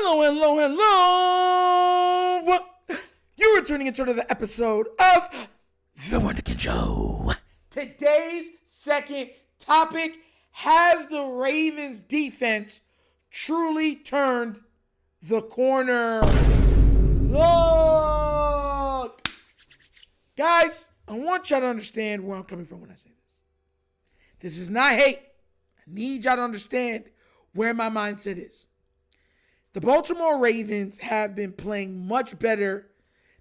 Hello, hello, hello. You're returning into another episode of The Wunderkind Show. Today's second topic: has the Ravens defense truly turned the corner? Look! Guys, I want y'all to understand where I'm coming from when I say this. This is not hate. I need y'all to understand where my mindset is. The Baltimore Ravens have been playing much better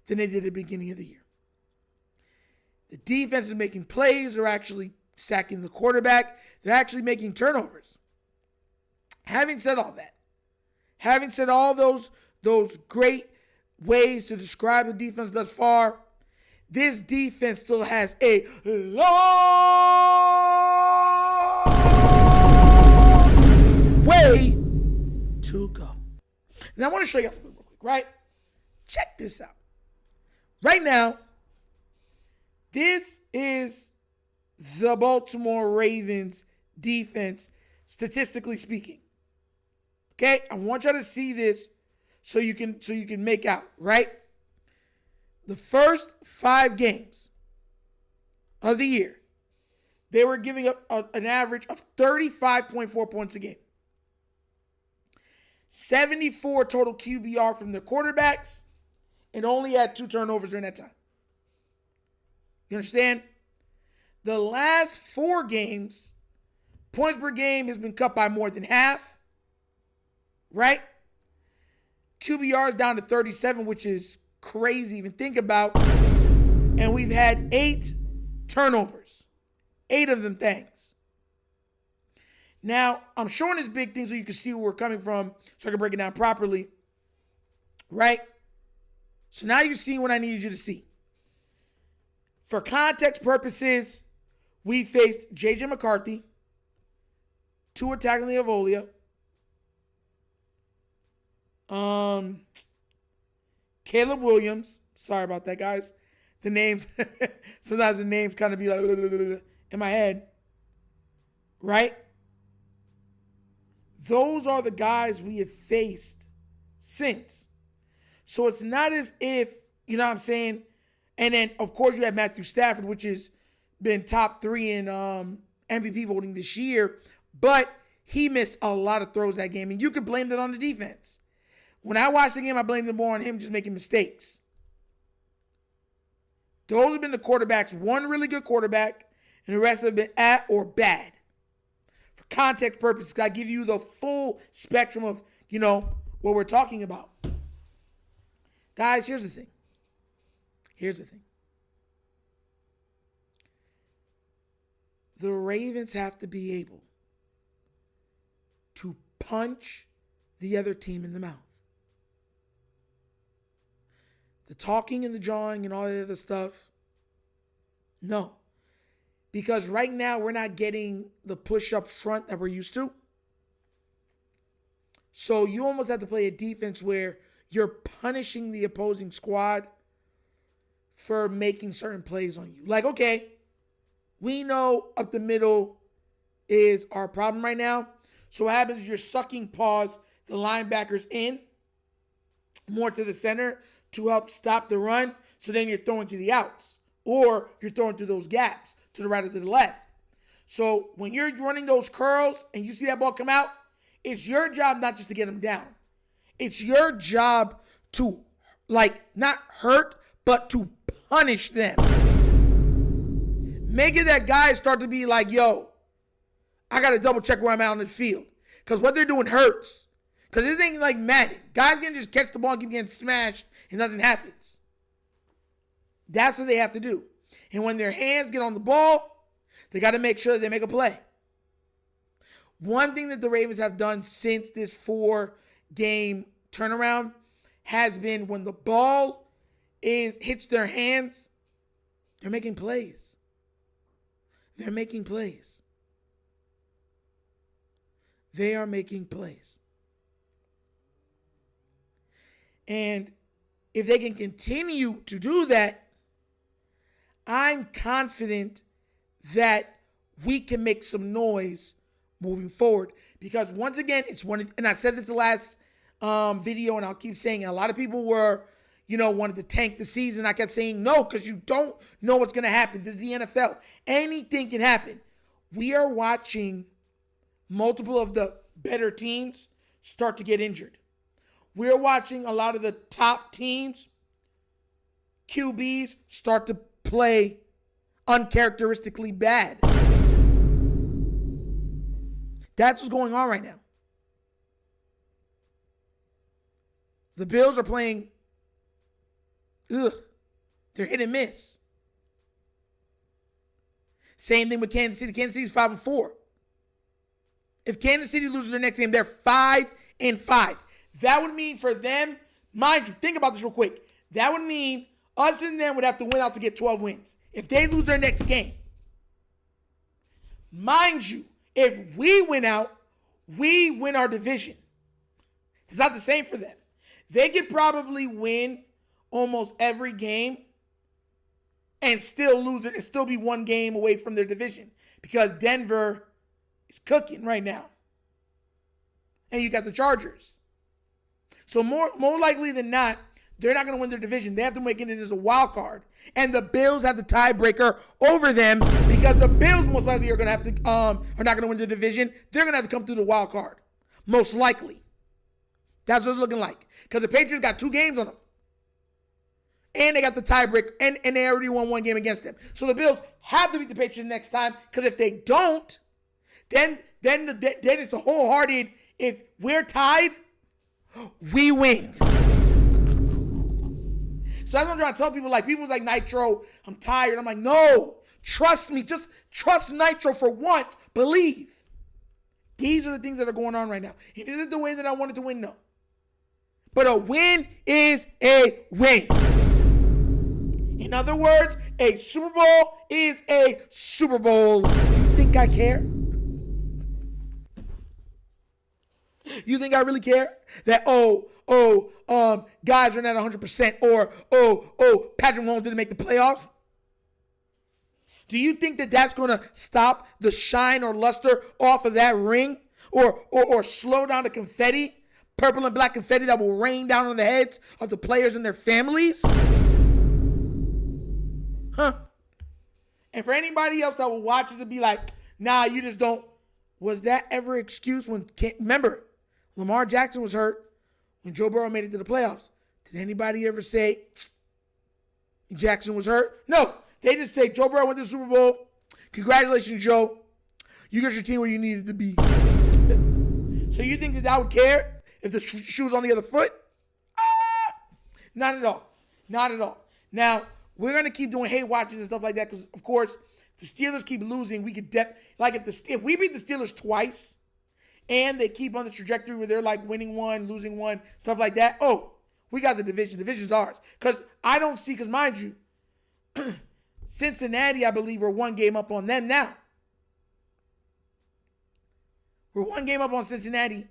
than they did at the beginning of the year. The defense is making plays. They're actually sacking the quarterback. They're actually making turnovers. Having said all that, having said all those great ways to describe the defense thus far, this defense still has a long way to go. And I want to show you something real quick, right? Check this out. Right now, this is the Baltimore Ravens defense, statistically speaking. Okay? I want y'all to see this so you can make out, right? The first 5 games of the year, they were giving up an average of 35.4 points a game. 74 total QBR from their quarterbacks, and only had 2 turnovers during that time. You understand? The last 4 games, points per game has been cut by more than half, right? QBR is down to 37, which is crazy to even think about. And we've had 8 turnovers. 8 of them things. Now, I'm showing this big thing so you can see where we're coming from, so I can break it down properly. Right? So now you're seeing what I needed you to see. For context purposes, we faced J.J. McCarthy, Tua Tagovailoa, Caleb Williams. Sorry about that, guys. The names, sometimes the names kind of be like in my head. Right? Those are the guys we have faced since. So it's not as if, you know what I'm saying? And then, of course, you have Matthew Stafford, which has been top 3 in MVP voting this year. But he missed a lot of throws that game. And you could blame that on the defense. When I watched the game, I blamed it more on him just making mistakes. Those have been the quarterbacks. One really good quarterback, and the rest have been at or bad. For context purposes, I give you the full spectrum of, what we're talking about. Guys, here's the thing. The Ravens have to be able to punch the other team in the mouth. The talking and the jawing and all that other stuff, no. Because right now we're not getting the push up front that we're used to. So you almost have to play a defense where you're punishing the opposing squad for making certain plays on you. Like, okay, we know up the middle is our problem right now. So what happens is you're sucking paws the linebackers in more to the center to help stop the run. So then you're throwing to the outs. Or you're throwing through those gaps to the right or to the left. So when you're running those curls and you see that ball come out, it's your job not just to get them down. It's your job to, not hurt, but to punish them. Make it that guys start to be like, yo, I got to double check where I'm at on the field. Because what they're doing hurts. Because this ain't like Madden. Guys can just catch the ball and keep getting smashed and nothing happens. That's what they have to do. And when their hands get on the ball, they got to make sure they make a play. One thing that the Ravens have done since this 4-game turnaround has been when the ball hits their hands, they're making plays. They are making plays. And if they can continue to do that, I'm confident that we can make some noise moving forward. Because once again, and I said this the last video, and I'll keep saying it. A lot of people were, wanted to tank the season. I kept saying no, because you don't know what's going to happen. This is the NFL. Anything can happen. We are watching multiple of the better teams start to get injured. We're watching a lot of the top teams, QBs, start to play uncharacteristically bad. That's what's going on right now. The Bills are playing, they're hit and miss. Same thing with Kansas City. Kansas City's 5-4. If Kansas City loses their next game, they're 5-5. That would mean for them, mind you, think about this real quick. That would mean us and them would have to win out to get 12 wins. If they lose their next game. Mind you, if we win out, we win our division. It's not the same for them. They could probably win almost every game and still lose it and still be one game away from their division, because Denver is cooking right now. And you got the Chargers. So more likely than not, they're not going to win their division. They have to make it as a wild card. And the Bills have the tiebreaker over them, because the Bills most likely are going to have to are not going to win the division. They're going to have to come through the wild card. Most likely. That's what it's looking like. Because the Patriots got 2 games on them. And they got the tiebreaker. And they already won 1 game against them. So the Bills have to beat the Patriots next time. Because if they don't, then it's a wholehearted, if we're tied, we win. So that's what I'm trying to tell people. Like, people's like, Nitro, I'm tired. I'm like, no, trust me. Just trust Nitro for once. Believe. These are the things that are going on right now. It isn't the way that I wanted to win, no. But a win is a win. In other words, a Super Bowl is a Super Bowl. You think I care? You think I really care? That, guys are not 100%, or Patrick Mahomes didn't make the playoffs? Do you think that that's going to stop the shine or luster off of that ring? Or slow down the confetti, purple and black confetti that will rain down on the heads of the players and their families? Huh? And for anybody else that will watch it and be like, nah, you just don't. Was that ever an excuse when, remember, Lamar Jackson was hurt when Joe Burrow made it to the playoffs. Did anybody ever say Jackson was hurt? No. They just say Joe Burrow went to the Super Bowl. Congratulations, Joe. You got your team where you needed to be. So you think that I would care if the shoe was on the other foot? Not at all. Not at all. Now, we're going to keep doing hate watches and stuff like that because, of course, the Steelers keep losing. We could if we beat the Steelers twice and they keep on the trajectory where they're like winning one, losing one, stuff like that, we got the division. Division's ours. Because mind you, Cincinnati, I believe, are 1 game up on them now. We're 1 game up on Cincinnati.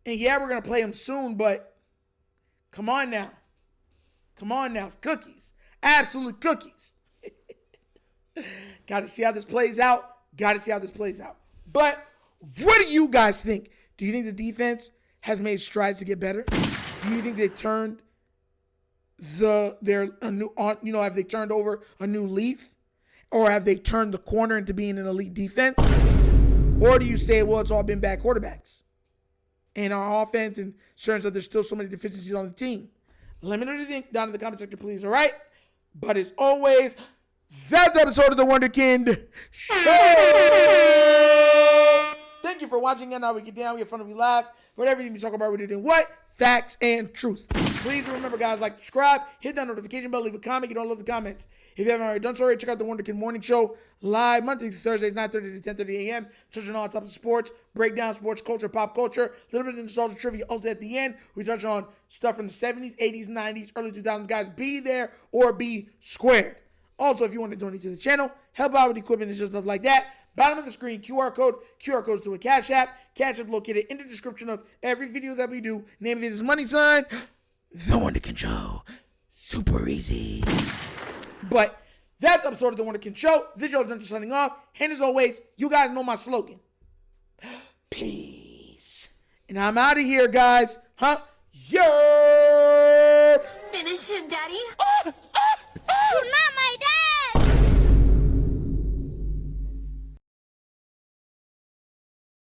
And yeah, we're going to play them soon, but come on now. Come on now. It's cookies. Absolute cookies. Got to see how this plays out. But what do you guys think? Do you think the defense has made strides to get better? Do you think they've turned have they turned over a new leaf? Or have they turned the corner into being an elite defense? Or do you say, well, it's all been bad quarterbacks and our offense, and turns out there's still so many deficiencies on the team? Let me know what you think down in the comment section, please, all right? But as always, that's the episode of The Wunderkind Show. Thank you for watching. And now we get down, we have fun, we laugh. Whatever we talk about, we're doing what? Facts and truth. Please remember, guys, like, subscribe, hit that notification bell, leave a comment. You don't love the comments. If you haven't already done so already, check out The Wunderkind Morning Show live Monday through Thursdays, 9:30 to 10:30 a.m. Touching on top of sports, breakdown, sports culture, pop culture, a little bit of nostalgia trivia. Also at the end, we touch on stuff from the 70s, 80s, 90s, early 2000s. Guys, be there or be squared. Also, if you want to donate to the channel, help out with equipment and just stuff like that, bottom of the screen, QR codes to a Cash App. Cash App located in the description of every video that we do. Name of it is money sign, The Wunderkind Show. Super easy. But that's the episode of The Wunderkind Show. This is Joe Dental signing off. And as always, you guys know my slogan. Peace. And I'm out of here, guys. Yeah. Finish him, Daddy.